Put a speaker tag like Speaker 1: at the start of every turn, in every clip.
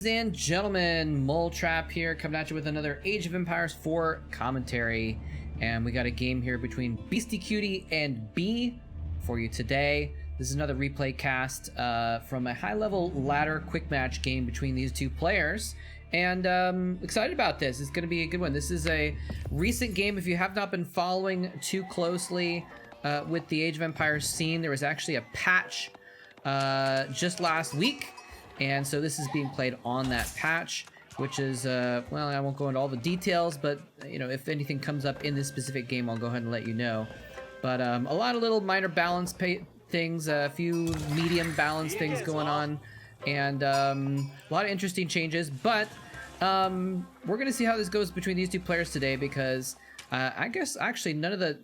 Speaker 1: Ladies and gentlemen, Mole Trap here, coming at you with another Age of Empires 4 commentary. And we got a game here between Beastyqt and B for you today. This is another replay cast from a high-level ladder quick match game between these two players. And excited about this. It's going to be a good one. This is a recent game. If you have not been following too closely with the Age of Empires scene, there was actually a patch just last week. And so this is being played on that patch, which is, well, I won't go into all the details, but, you know, if anything comes up in this specific game, I'll go ahead and let you know. But a lot of little minor balance things, a few medium balance things going on, and a lot of interesting changes. But we're going to see how this goes between these two players today, because I guess actually none of the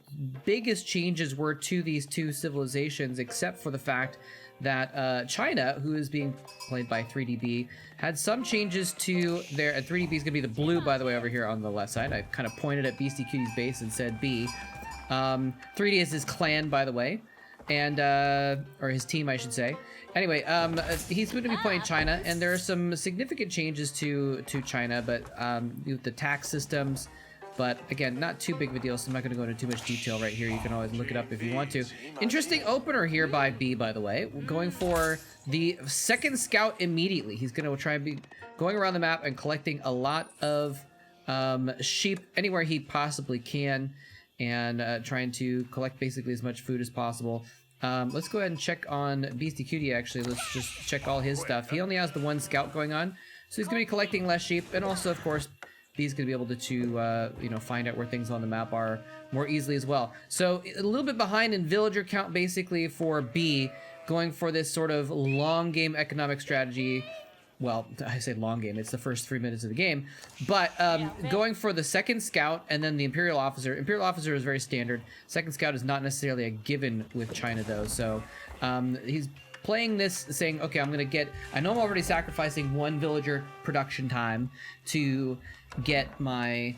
Speaker 1: biggest changes were to these two civilizations, except for the fact that China, who is being played by 3DB, had some changes to their... 3DB is going to be the blue, by the way, over here on the left side. I kind of pointed at Beastyqt's base and said B. 3D is his clan, by the way, and or his team, I should say. Anyway, he's going to be playing China, and there are some significant changes to China, but with the tax systems. But again, not too big of a deal, so I'm not going to go into too much detail right here. You can always look it up if you want to. Interesting opener here by B, by the way. Going for the second scout immediately. He's going to try and be going around the map and collecting a lot of sheep anywhere he possibly can, and trying to collect basically as much food as possible. Let's go ahead and check on Beastyqt, actually. Let's just check all his stuff. He only has the one scout going on, so he's going to be collecting less sheep, and also, of course, B's going to be able to you know, find out where things on the map are more easily as well. So a little bit behind in villager count basically for B, going for this sort of long game economic strategy. Well, I say long game, it's the first 3 minutes of the game, but going for the second scout and then the Imperial Officer. Imperial Officer is very standard. Second scout is not necessarily a given with China though, so he's playing this saying, okay, I'm gonna get, I know I'm already sacrificing one villager production time to get my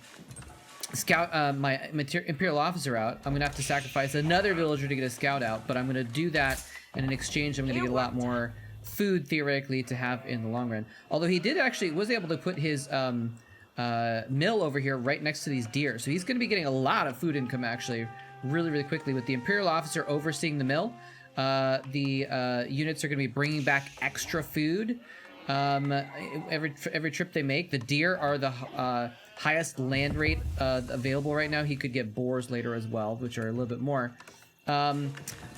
Speaker 1: scout, my Imperial Officer out. I'm gonna have to sacrifice another villager to get a scout out, but I'm gonna do that, and in exchange I'm gonna get a lot more food theoretically to have in the long run. Although he did actually was able to put his mill over here right next to these deer, so he's gonna be getting a lot of food income actually really quickly with the Imperial Officer overseeing the mill. The units are going to be bringing back extra food every trip they make. The deer are the highest land rate available right now. He could get boars later as well, which are a little bit more. But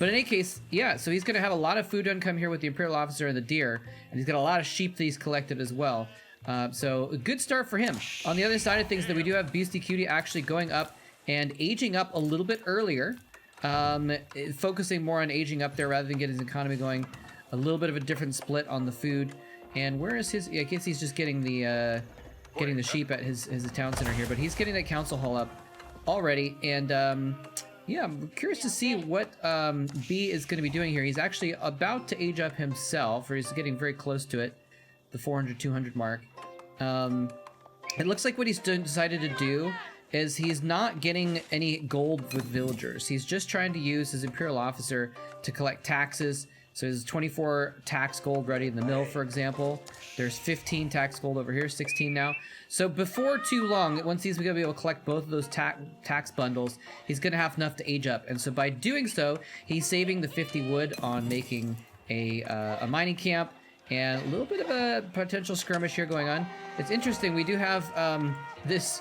Speaker 1: in any case, yeah, so he's going to have a lot of food income here with the Imperial Officer and the deer, and he's got a lot of sheep that he's collected as well. So a good start for him. On the other side of things, that we do have Beastyqt actually going up and aging up a little bit earlier. Focusing more on aging up there rather than getting his economy going. A little bit of a different split on the food. And where is his? I guess he's just getting the sheep at his town center here, but he's getting that council hall up already. And yeah, I'm curious to see what B is going to be doing here. He's actually about to age up himself, or he's getting very close to it, the 400-200 mark. It looks like what he's decided to do is he's not getting any gold with villagers. He's just trying to use his Imperial Officer to collect taxes. So there's 24 tax gold ready in the mill, for example. There's 15 tax gold over here, 16 now. So before too long, once he's going to be able to collect both of those tax bundles, he's going to have enough to age up. And so by doing so, he's saving the 50 wood on making a mining camp, and a little bit of a potential skirmish here going on. It's interesting, we do have this...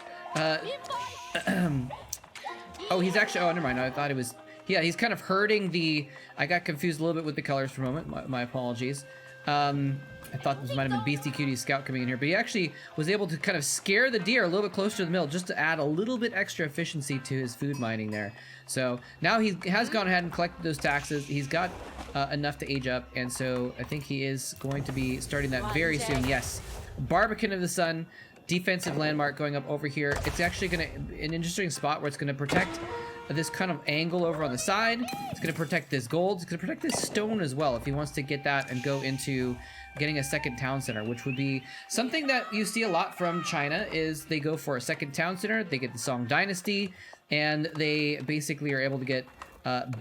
Speaker 1: oh, he's actually... Oh, never mind. I thought it was... Yeah, he's kind of herding the... I got confused a little bit with the colors for a moment. My apologies. I thought this might have been Beastyqt's scout coming in here, but he actually was able to kind of scare the deer a little bit closer to the mill just to add a little bit extra efficiency to his food mining there. So now he has gone ahead and collected those taxes. He's got enough to age up, and so I think he is going to be starting that very soon. Yes. Barbican of the Sun. Defensive landmark going up over here. It's actually going to an interesting spot where it's going to protect this kind of angle over on the side. It's going to protect this gold. It's going to protect this stone as well if he wants to get that and go into getting a second town center, which would be something that you see a lot from China. Is they go for a second town center, they get the Song Dynasty, and they basically are able to get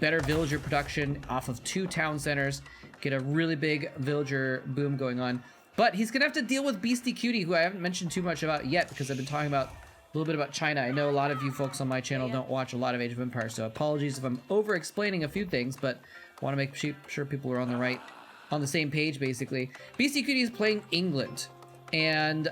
Speaker 1: better villager production off of 2 town centers, get a really big villager boom going on. But he's gonna have to deal with Beastyqt, who I haven't mentioned too much about yet because I've been talking about a little bit about China. I know a lot of you folks on my channel don't watch a lot of Age of Empires, so apologies if I'm over-explaining a few things, but I want to make sure people are on the same page, basically. Beastyqt is playing England, and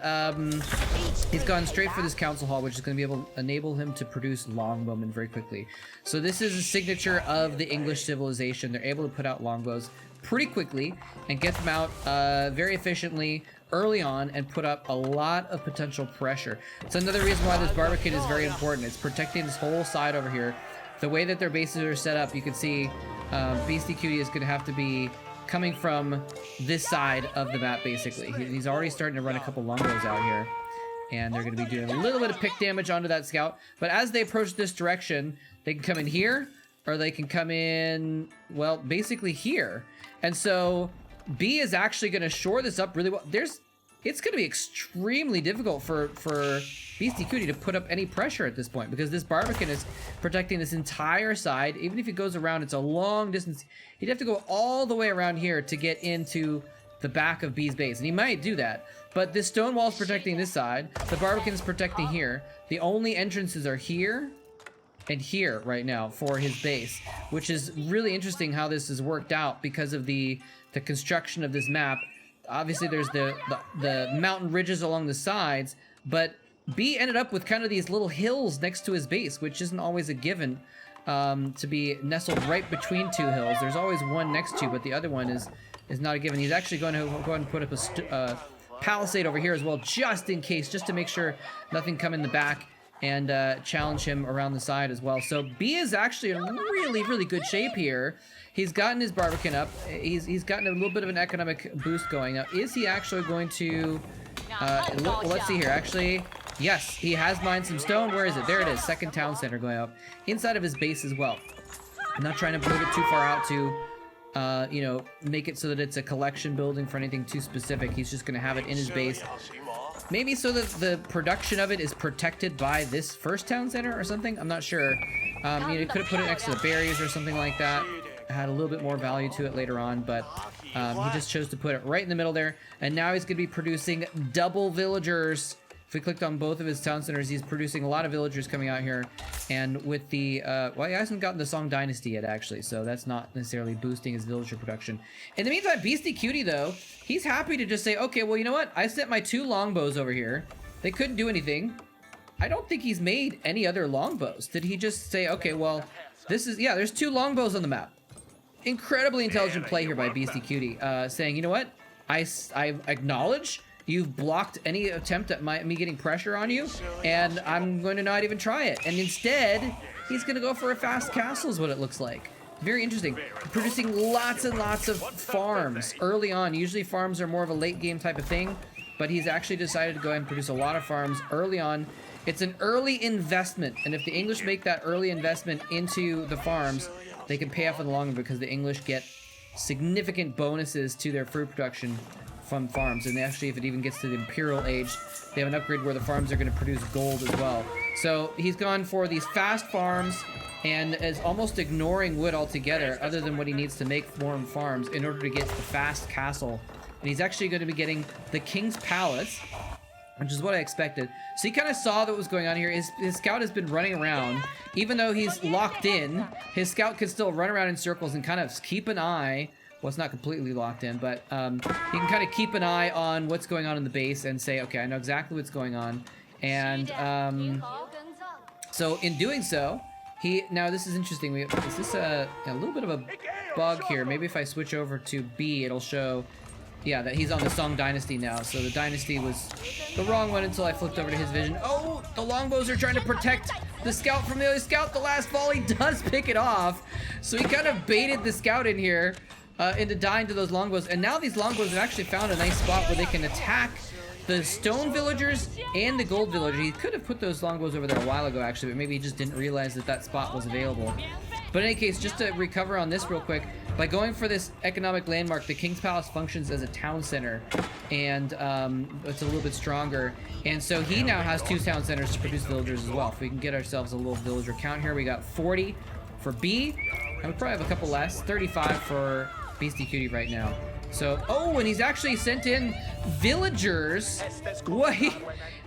Speaker 1: he's gone straight for this council hall, which is going to be able to enable him to produce longbowmen very quickly. So this is a signature of the English civilization. They're able to put out longbows pretty quickly and get them out very efficiently early on and put up a lot of potential pressure. It's another reason why this Beastyqt is very important. It's protecting this whole side over here. The way that their bases are set up, you can see Beastyqt is going to have to be coming from this side of the map, basically. He's already starting to run a couple longbows out here, and they're going to be doing a little bit of pick damage onto that scout. But as they approach this direction, they can come in here, or they can come in, well, basically here. And so B is actually going to shore this up really well. It's going to be extremely difficult for Beastyqt to put up any pressure at this point, because this Beastyqt is protecting this entire side. Even if he goes around, it's a long distance. He'd have to go all the way around here to get into the back of B's base, and he might do that. But this stone wall is protecting this side. The Beastyqt is protecting here. The only entrances are here and here right now for his base, which is really interesting how this has worked out because of the construction of this map. Obviously, there's the mountain ridges along the sides, but B ended up with kind of these little hills next to his base, which isn't always a given to be nestled right between two hills. There's always one next to, but the other one is not a given. He's actually going to go ahead and put up a palisade over here as well, just in case, just to make sure nothing come in the back and challenge him around the side as well. So B is actually in really, really good shape here. He's gotten his Beastyqt up. He's gotten a little bit of an economic boost going. Now, is he actually going to... let's see here. Actually, yes, he has mined some stone. Where is it? There it is. Second town center going up. Inside of his base as well. I'm not trying to move it too far out to, you know, make it so that it's a collection building for anything too specific. He's just going to have it in his base. Maybe so that the production of it is protected by this first town center or something. I'm not sure. You know, he could have put it next to the barriers or something like that. Had a little bit more value to it later on, but he just chose to put it right in the middle there. And now he's going to be producing double villagers. If we clicked on both of his town centers, he's producing a lot of villagers coming out here. And with the, well, he hasn't gotten the Song Dynasty yet, actually, so that's not necessarily boosting his villager production. In the meantime, Beastyqt, though, he's happy to just say, okay, well, you know what? I sent my 2 longbows over here. They couldn't do anything. I don't think he's made any other longbows. Did he just say, okay, well, this is, yeah, there's 2 longbows on the map. Incredibly intelligent play here by Beastyqt, saying, you know what? I acknowledge you've blocked any attempt at me getting pressure on you, and I'm going to not even try it. And instead, he's going to go for a fast castle is what it looks like. Very interesting. Producing lots and lots of farms early on. Usually farms are more of a late game type of thing, but he's actually decided to go ahead and produce a lot of farms early on. It's an early investment, and if the English make that early investment into the farms, they can pay off in the long run because the English get significant bonuses to their fruit production from farms. And actually, if it even gets to the Imperial Age, they have an upgrade where the farms are going to produce gold as well. So he's gone for these fast farms and is almost ignoring wood altogether, other than what he needs to make more farms in order to get the fast castle. And he's actually going to be getting the King's Palace, which is what I expected. So he kind of saw what was going on here. His scout has been running around. Even though he's locked in, his scout can still run around in circles and kind of keep an eye. Well, it's not completely locked in, but he can kind of keep an eye on what's going on in the base and say, okay, I know exactly what's going on. And so in doing so, now this is interesting. Is this a little bit of a bug here? Maybe if I switch over to B, it'll show... Yeah, that he's on the Song Dynasty now, so the Dynasty was the wrong one until I flipped over to his vision. Oh, the longbows are trying to protect the scout from the other scout. The last volley does pick it off, so he kind of baited the scout in here into dying to those longbows, and now these longbows have actually found a nice spot where they can attack the stone villagers and the gold villager. He could have put those longbows over there a while ago, actually, but maybe he just didn't realize that that spot was available. But in any case, just to recover on this real quick, by going for this economic landmark, the King's Palace functions as a town center, and it's a little bit stronger. And so he now has 2 town centers to produce villagers as well. If we can get ourselves a little villager count here, we got 40 for B, and we probably have a couple less, 35 for Beastyqt right now. So, oh, and he's actually sent in villagers. What?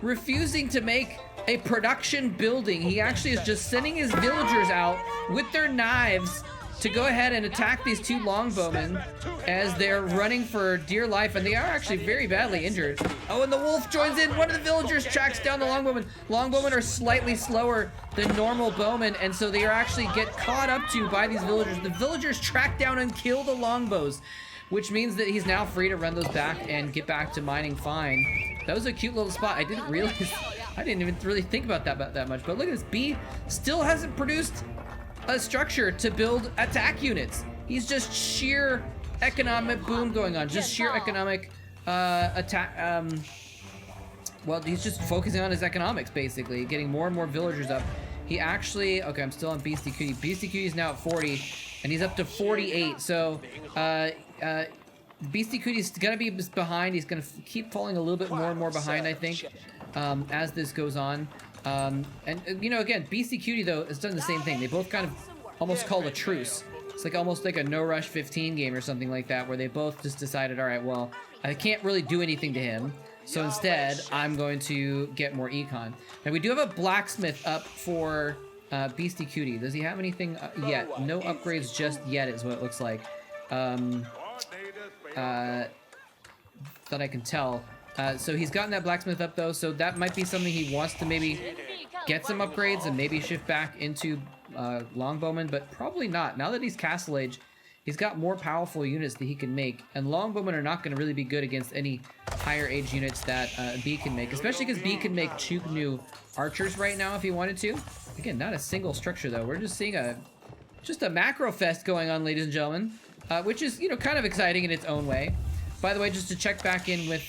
Speaker 1: Refusing to make a production building. He actually is just sending his villagers out with their knives to go ahead and attack these two longbowmen as they're running for dear life, and they are actually very badly injured. Oh, and the wolf joins in. One of the villagers tracks down the longbowmen. Longbowmen are slightly slower than normal bowmen, and so they are actually get caught up to by these villagers. The villagers track down and kill the longbows, which means that he's now free to run those back and get back to mining fine. That was a cute little spot. I didn't realize, I didn't even really think about that much, but look at this. B still hasn't produced a structure to build attack units. He's just sheer economic boom going on, just sheer economic attack. Well, he's just focusing on his economics, basically, getting more and more villagers up. He actually, okay, I'm still on Beastyqt. Beastyqt is now at 40, and he's up to 48. So, Beastyqt is gonna be behind. He's gonna keep falling a little bit more and more behind, I think, as this goes on. And you know, again, Beastyqt though has done the same thing. They both kind of almost called a truce. It's like almost like a no rush 15 game or something like that, where they both just decided, all right, well, I can't really do anything to him, so instead I'm going to get more econ. Now we do have a blacksmith up for Beastyqt. Does he have anything yet? No upgrades just yet is what it looks like. That I can tell. So he's gotten that blacksmith up though, so that might be something he wants to maybe get some upgrades and maybe shift back into longbowmen, but probably not. Now that he's castle age, he's got more powerful units that he can make, and longbowmen are not going to really be good against any higher age units that B can make, especially because B can make Chugnu archers right now if he wanted to. Again, not a single structure though. We're just seeing just a macro fest going on, ladies and gentlemen, which is, you know, kind of exciting in its own way. By the way, just to check back in with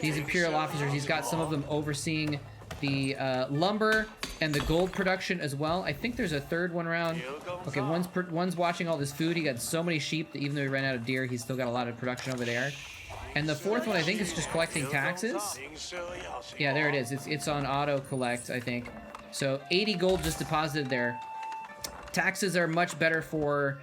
Speaker 1: these Imperial officers, he's got some of them overseeing the lumber and the gold production as well. I think there's a third one around. Okay, one's watching all this food. He got so many sheep that even though he ran out of deer, he's still got a lot of production over there. And the fourth one, I think, is just collecting taxes. Yeah, there it is. It's on auto collect, I think. So 80 gold just deposited there. Taxes are much better for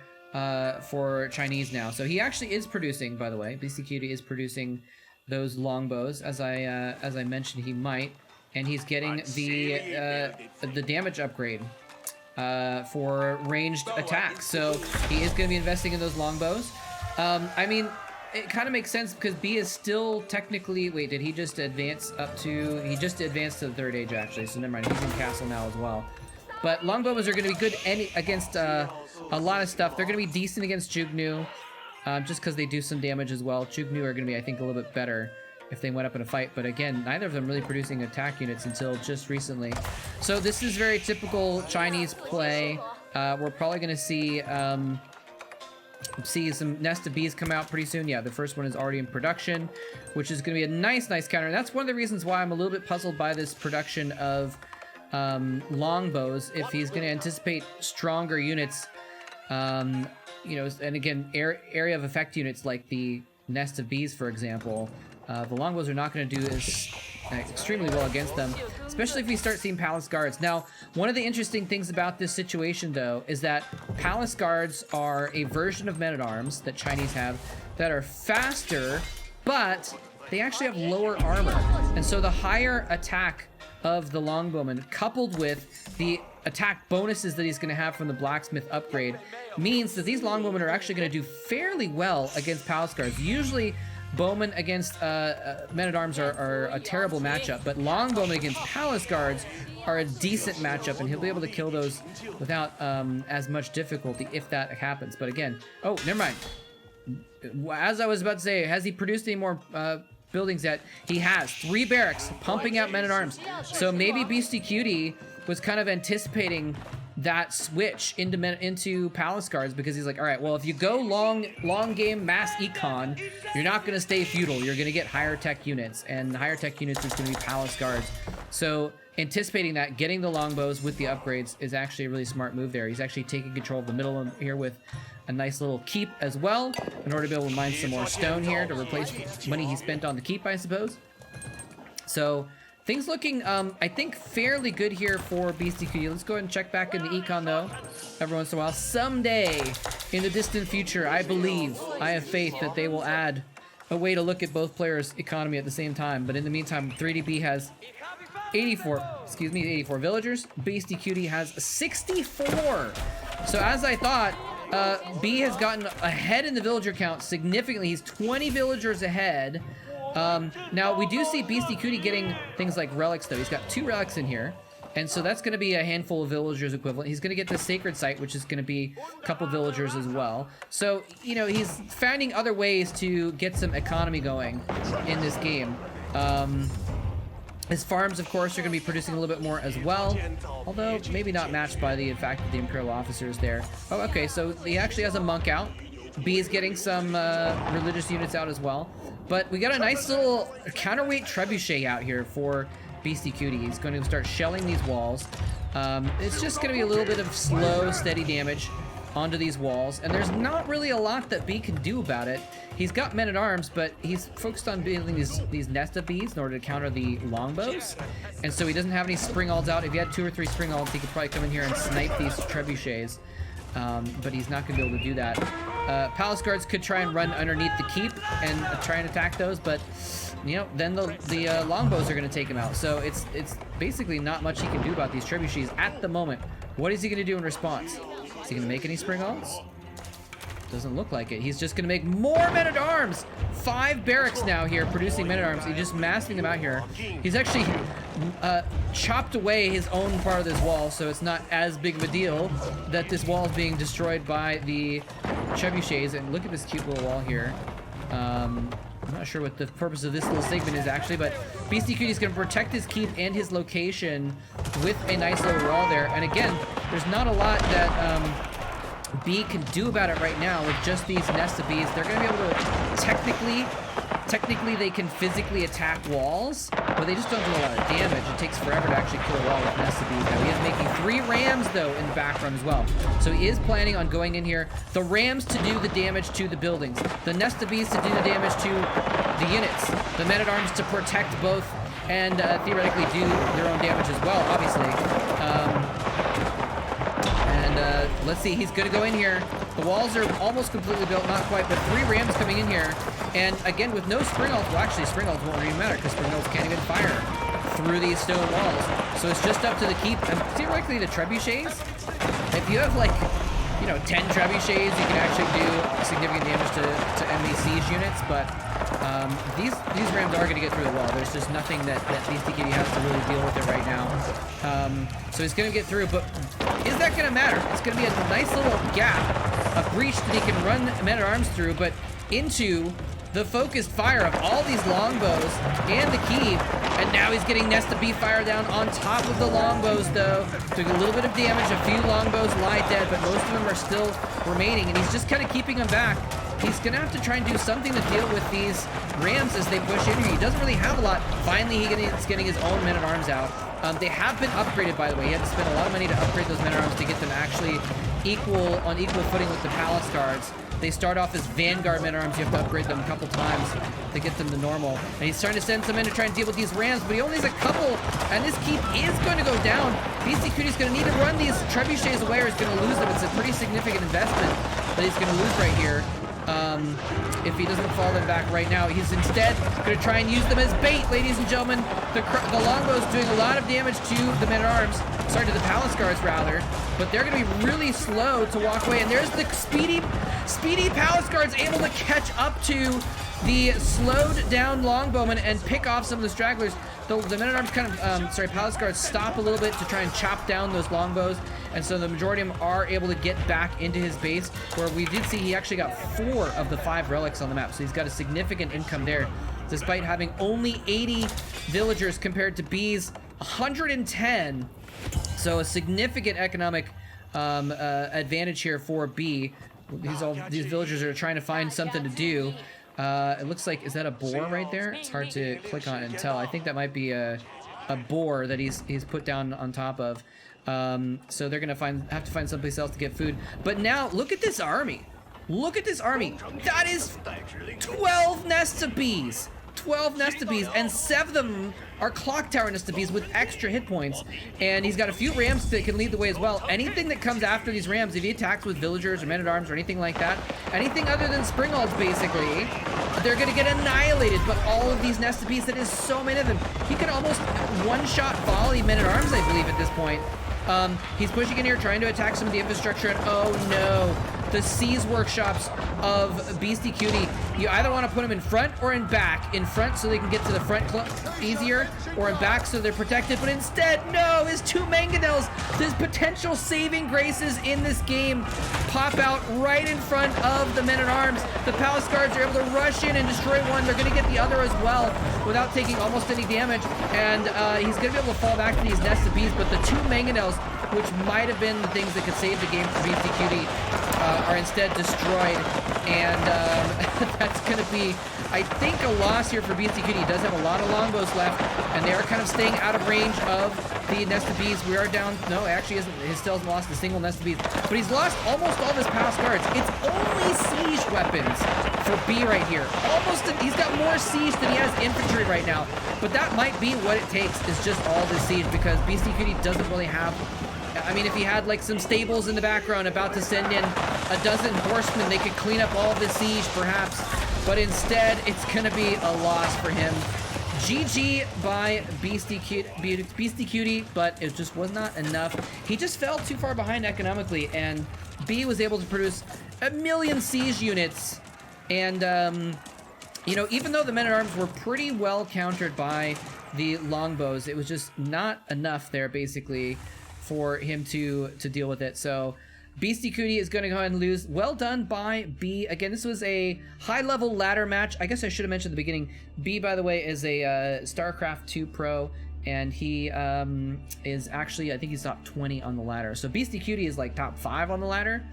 Speaker 1: Chinese now. So he actually is producing, by the way. Beastyqt is producing those longbows, as I mentioned he might, and he's getting the damage upgrade for ranged attacks. So he is going to be investing in those longbows. I mean, it kind of makes sense because B is still technically. Wait, did he just advance up to? He just advanced to the third age actually. So never mind. He's in castle now as well. But longbows are going to be good against a lot of stuff. They're going to be decent against Chugnu, just because they do some damage as well. Chugnu are going to be, I think, a little bit better if they went up in a fight. But again, neither of them really producing attack units until just recently. So this is very typical Chinese play. We're probably going to see some Nest of Bees come out pretty soon. Yeah, the first one is already in production, which is going to be a nice counter. And that's one of the reasons why I'm a little bit puzzled by this production of longbows, if he's going to anticipate stronger units, you know, and again, area of effect units like the Nest of Bees, for example, the longbows are not going to do as extremely well against them, especially if we start seeing palace guards. Now, one of the interesting things about this situation, though, is that palace guards are a version of men-at-arms that Chinese have that are faster, but they actually have lower armor, and so the higher attack of the longbowman, coupled with the attack bonuses that he's going to have from the blacksmith upgrade, means that these longbowmen are actually going to do fairly well against palace guards. Usually, bowmen against men-at-arms are a terrible matchup, but longbowmen against palace guards are a decent matchup, and he'll be able to kill those without as much difficulty if that happens. But again, oh, never mind. As I was about to say, has he produced any more buildings yet? He has 3 barracks pumping out men-at-arms. So maybe Beastyqt was kind of anticipating that switch into palace guards, because he's like, all right, well, if you go long game mass econ, you're not going to stay feudal. You're going to get higher tech units, and higher tech units is going to be palace guards. So anticipating that, getting the longbows with the upgrades is actually a really smart move there. He's actually taking control of the middle here with a nice little keep as well, in order to be able to mine some more stone here to replace money he spent on the keep, I suppose. So things looking, I think, fairly good here for Beastyqt. Let's go ahead and check back in the econ, though, every once in a while. Someday in the distant future, I believe, I have faith that they will add a way to look at both players' economy at the same time. But in the meantime, 3DB has 84 villagers. Beastyqt has 64. So as I thought, B has gotten ahead in the villager count significantly. He's 20 villagers ahead. Now we do see Beastyqt getting things like relics though. He's got 2 relics in here. And so that's going to be a handful of villagers equivalent. He's going to get the sacred site, which is going to be a couple villagers as well. So, you know, he's finding other ways to get some economy going in this game. His farms, of course, are going to be producing a little bit more as well. Although, maybe not matched by the fact that the Imperial officer is there. Oh, okay, so he actually has a monk out. B is getting some religious units out as well. But we got a nice little counterweight trebuchet out here for Beastyqt. He's going to start shelling these walls. It's just going to be a little bit of slow, steady damage onto these walls, and there's not really a lot that B can do about it. He's got men-at-arms, but he's focused on building these nest of bees in order to counter the longbows, and so he doesn't have any spring alds out. If he had 2 or 3 spring alds, he could probably come in here and snipe these trebuchets, but he's not going to be able to do that. Palace guards could try and run underneath the keep and try and attack those, but you know, then the longbows are going to take him out. So it's basically not much he can do about these trebuchets at the moment. What is he going to do in response? Is he going to make any spring alds? Doesn't look like it. He's just going to make more men-at-arms. 5 barracks now here producing men-at-arms. He's just massing them out here. He's actually chopped away his own part of this wall, so it's not as big of a deal that this wall is being destroyed by the trebuchets. And look at this cute little wall here. I'm not sure what the purpose of this little segment is actually, but Beastyqt is going to protect his keep and his location with a nice little wall there. And again, there's not a lot that B can do about it right now with just these nests of bees. They're going to be able to technically they can physically attack walls, but they just don't do a lot of damage. It takes forever to actually kill a wall with nests of bees. Now he is making 3 rams though in the background as well. So he is planning on going in here, the rams to do the damage to the buildings, the nest of bees to do the damage to the units, the men-at-arms to protect both and theoretically do their own damage as well, obviously. Let's see, he's gonna go in here. The walls are almost completely built, not quite, but 3 rams coming in here. And again, with no spring alds, well actually spring alds won't even matter because spring alds can't even fire through these stone walls. So it's just up to the keep, and theoretically the trebuchets, if you have like, you know, 10 trebuchets, you can actually do significant damage to enemy siege units, but these rams are gonna get through the wall. There's just nothing that Beastyqt has to really deal with it right now. So he's gonna get through, but is that gonna matter? It's gonna be a nice little gap, a breach that he can run men-at-arms through, but into the focused fire of all these longbows and the keep, and now he's getting nest of bee fire down on top of the longbows though. Took a little bit of damage, a few longbows lie dead, but most of them are still remaining, and he's just kind of keeping them back. He's gonna have to try and do something to deal with these rams as they push in here. He doesn't really have a lot. Finally, he's getting his own men-at-arms out. They have been upgraded, by the way. He had to spend a lot of money to upgrade those men-at-arms to get them actually on equal footing with the palace guards. They start off as vanguard men-at-arms. You have to upgrade them a couple times to get them to normal. And he's starting to send some in to try and deal with these rams, but he only has a couple, and this keep is going to go down. Beastyqt is going to need to run these trebuchets away or he's going to lose them. It's a pretty significant investment that he's going to lose right here. If he doesn't fall them back right now. He's instead going to try and use them as bait, ladies and gentlemen. The longbow's doing a lot of damage to the men-at-arms. Sorry, to the palace guards, rather. But they're going to be really slow to walk away. And there's the speedy palace guards able to catch up to the slowed down longbowmen and pick off some of the stragglers. The men-at-arms kind of, palace guards stop a little bit to try and chop down those longbows. And so the majority of them are able to get back into his base, where we did see he actually got 4 of the 5 relics on the map. So he's got a significant income there, despite having only 80 villagers compared to B's 110. So a significant economic advantage here for B. These villagers are trying to find something to do. It looks like, is that a boar right there? It's hard to click on it and tell. I think that might be a boar that he's put down on top of. So they're gonna have to find someplace else to get food. But now look at this army. Look at this army. That is 12 nests of bees. 12 Nesta Bees, and 7 of them are Clock Tower Nesta Bees with extra hit points. And he's got a few Rams that can lead the way as well. Anything that comes after these Rams, if he attacks with Villagers or Men-at-Arms or anything like that, anything other than Springalds, basically, they're going to get annihilated. But all of these Nesta Bees, that is so many of them. He can almost one-shot volley Men-at-Arms, I believe, at this point. He's pushing in here, trying to attack some of the infrastructure, and oh no, the Siege workshops of Beastyqt. You either want to put them in front or in back. In front so they can get to the front easier, or in back so they're protected, but instead, no, his 2 mangonels, his potential saving graces in this game, pop out right in front of the Men-at-Arms. The Palace Guards are able to rush in and destroy one. They're going to get the other as well without taking almost any damage, and he's going to be able to fall back to these Nesta Bees, but the 2 mangonels, which might have been the things that could save the game for Beastyqt, are instead destroyed, and that's going to be, I think, a loss here for Beastyqt. He does have a lot of longbows left, and they are kind of staying out of range of the Nesta Bees. We are down, no, actually isn't, he still hasn't lost a single Nesta Bees, but he's lost almost all of his Palace Guards. It's only siege weapons for B right here. He's got more siege than he has infantry right now, but that might be what it takes, is just all the siege, because Beastyqt doesn't really have, I mean, if he had like some stables in the background about to send in a dozen horsemen, they could clean up all the siege perhaps, but instead it's gonna be a loss for him. GG by Beastyqt, but it just was not enough. He just fell too far behind economically, and B was able to produce 1 million siege units, and you know, even though the Men-at-Arms were pretty well countered by the longbows, it was just not enough there basically for him to deal with it. So Beastyqt is going to go ahead and lose. Well done by B. Again, this was a high-level ladder match. I guess I should have mentioned at the beginning, B, by the way, is a StarCraft 2 pro, and he is actually, I think he's top 20 on the ladder. So Beastyqt is like top 5 on the ladder.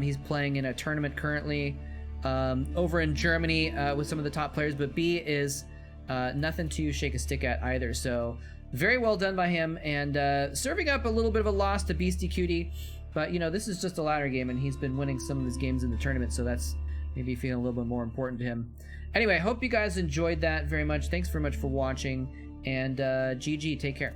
Speaker 1: He's playing in a tournament currently over in Germany with some of the top players, but B is nothing to shake a stick at either. So very well done by him, and serving up a little bit of a loss to Beastyqt, but you know, this is just a ladder game, and he's been winning some of his games in the tournament, so that's maybe feeling a little bit more important to him. Anyway, I hope you guys enjoyed that very much. Thanks very much for watching, and GG, take care.